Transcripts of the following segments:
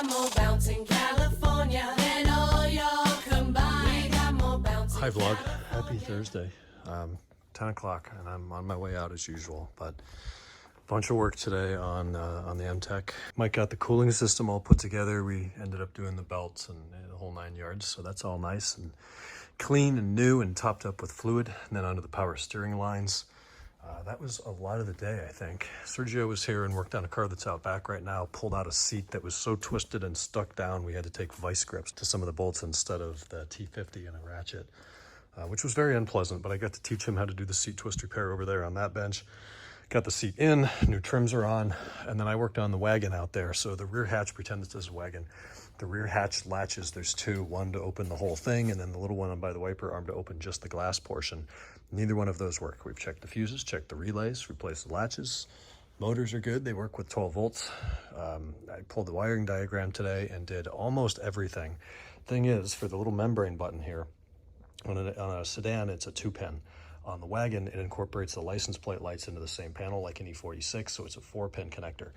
got more bounce in California than all y'all combined. We got more bounce. Hi vlog, happy Thursday. 10 o'clock and I'm on my way out as usual, but bunch of work today on the M-Tech. Mike got the cooling system all put together. We ended up doing the belts and the whole 9 yards, so that's all nice and clean and new and topped up with fluid, and then onto the power steering lines. That was a lot of the day, I think. Sergio was here and worked on a car that's out back right now, pulled out a seat that was so twisted and stuck down we had to take vice grips to some of the bolts instead of the T50 and a ratchet, which was very unpleasant, but I got to teach him how to do the seat twist repair over there on that bench. Got the seat in, new trims are on, and then I worked on the wagon out there. So the rear hatch, pretend this is a wagon. The rear hatch latches, there's two, one to open the whole thing, and then the little one by the wiper arm to open just the glass portion. Neither one of those work. We've checked the fuses, checked the relays, replaced the latches. Motors are good, they work with 12 volts. I pulled the wiring diagram today and did almost everything. Thing is, for the little membrane button here, on a sedan, it's a 2-pin. On the wagon, it incorporates the license plate lights into the same panel like an E46, so it's a 4-pin connector.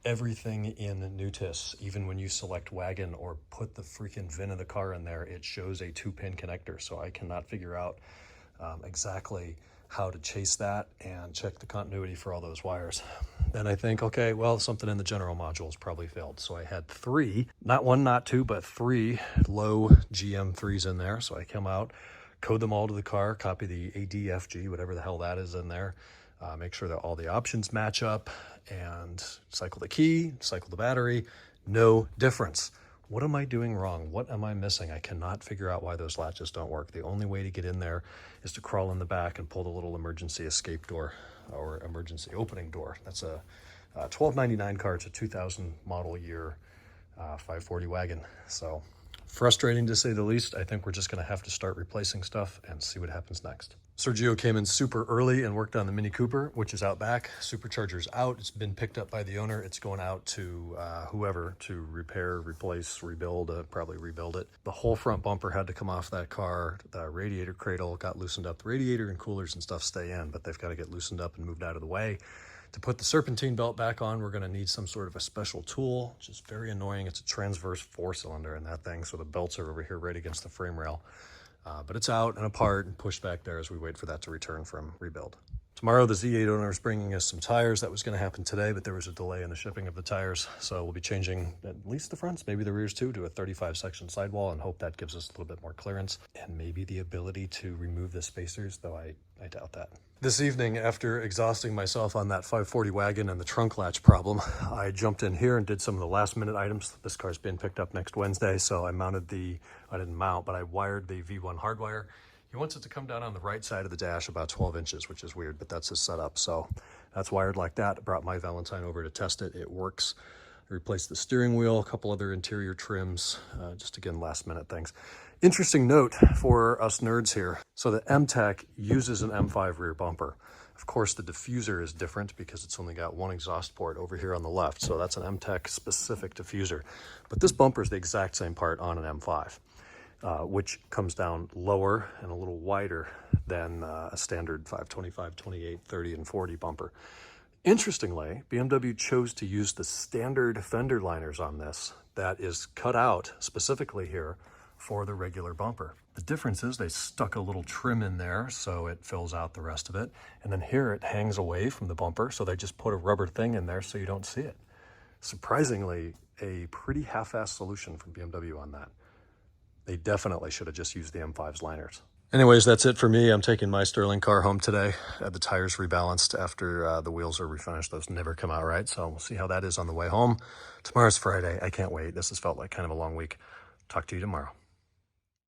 Everything in Nutis, even when you select wagon or put the freaking VIN of the car in there, it shows a 2-pin connector, so I cannot figure out exactly how to chase that and check the continuity for all those wires. Then I think, okay, well, something in the general modules probably failed. So I had 3, not 1, not 2, but 3 low GM3s in there. So I come out, code them all to the car, copy the ADFG, whatever the hell that is in there, make sure that all the options match up, and cycle the key, cycle the battery, no difference. What am I doing wrong? What am I missing? I cannot figure out why those latches don't work. The only way to get in there is to crawl in the back and pull the little emergency escape door or emergency opening door. That's a $12.99 car. It's a 2000 model year 540 wagon. So frustrating to say the least. I think we're just going to have to start replacing stuff and see what happens next. Sergio came in super early and worked on the Mini Cooper, which is out back. Supercharger's out. It's been picked up by the owner. It's going out to whoever to repair, replace, rebuild, probably rebuild it. The whole front bumper had to come off that car. The radiator cradle got loosened up. The radiator and coolers and stuff stay in, but they've got to get loosened up and moved out of the way. To put the serpentine belt back on, we're going to need some sort of a special tool, which is very annoying. It's a transverse 4-cylinder in that thing, so the belts are over here right against the frame rail. But it's out and apart and pushed back there as we wait for that to return from rebuild. Tomorrow, the Z8 owner is bringing us some tires. That was going to happen today, but there was a delay in the shipping of the tires. So we'll be changing at least the fronts, maybe the rears too, to a 35-section sidewall, and hope that gives us a little bit more clearance and maybe the ability to remove the spacers, though I doubt that. This evening, after exhausting myself on that 540 wagon and the trunk latch problem, I jumped in here and did some of the last minute items. This car's being picked up next Wednesday, so I mounted I didn't mount, but I wired the V1 hardwire. He wants it to come down on the right side of the dash about 12 inches, which is weird, but that's his setup. So that's wired like that. I brought my Valentine over to test it. It works. I replaced the steering wheel, a couple other interior trims, just again, last minute things. Interesting note for us nerds here. So the M-Tech uses an M5 rear bumper. Of course, the diffuser is different because it's only got one exhaust port over here on the left. So that's an M-Tech specific diffuser. But this bumper is the exact same part on an M5. Which comes down lower and a little wider than a standard 525, 28, 30, and 40 bumper. Interestingly, BMW chose to use the standard fender liners on this that is cut out specifically here for the regular bumper. The difference is they stuck a little trim in there so it fills out the rest of it. And then here it hangs away from the bumper, so they just put a rubber thing in there so you don't see it. Surprisingly, a pretty half-assed solution from BMW on that. They definitely should have just used the M5's liners. Anyways, that's it for me. I'm taking my Sterling car home today. The tires rebalanced after the wheels are refinished. Those never come out right, so we'll see how that is on the way home. Tomorrow's Friday. I can't wait. This has felt like kind of a long week. Talk to you tomorrow.